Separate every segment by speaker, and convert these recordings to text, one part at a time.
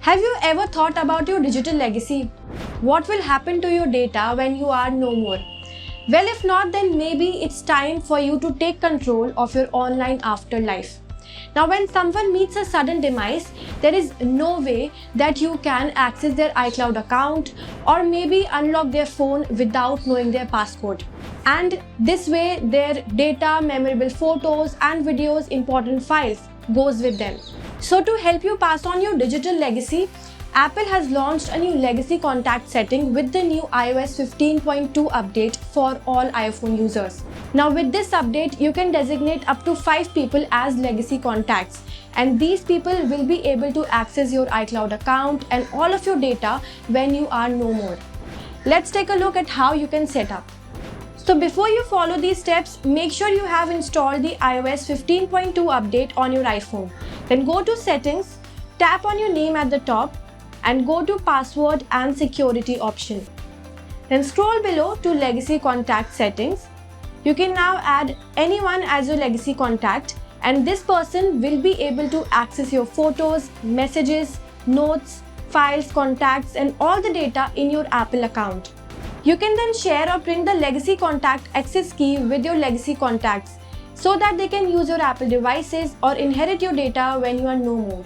Speaker 1: Have you ever thought about your digital legacy? What will happen to your data when you are no more? Well, if not, then maybe it's time for you to take control of your online afterlife. Now, when someone meets a sudden demise, there is no way that you can access their iCloud account or maybe unlock their phone without knowing their passcode. And this way, their data, memorable photos and videos, important files goes with them. So to help you pass on your digital legacy, Apple has launched a new legacy contact setting with the new iOS 15.2 update for all iPhone users. Now with this update, you can designate up to 5 people as legacy contacts, and these people will be able to access your iCloud account and all of your data when you are no more. Let's take a look at how you can set up. So before you follow these steps, make sure you have installed the iOS 15.2 update on your iPhone. Then go to Settings, tap on your name at the top and go to Password and Security option. Then scroll below to Legacy Contact Settings. You can now add anyone as your legacy contact, and this person will be able to access your photos, messages, notes, files, contacts and all the data in your Apple account. You can then share or print the legacy contact access key with your legacy contacts so that they can use your Apple devices or inherit your data when you are no more.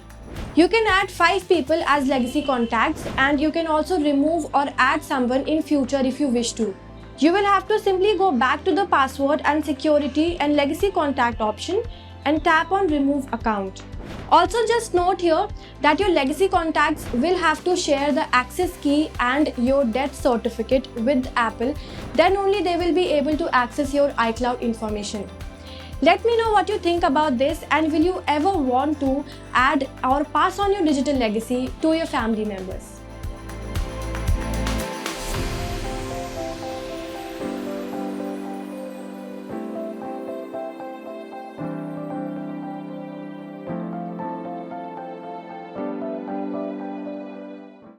Speaker 1: You can add 5 people as legacy contacts, and you can also remove or add someone in future if you wish to. You will have to simply go back to the Password and Security and Legacy Contact option and tap on Remove Account. Also just note here that your legacy contacts will have to share the access key and your death certificate with Apple. Then only they will be able to access your iCloud information. Let me know what you think about this, and will you ever want to add or pass on your digital legacy to your family members?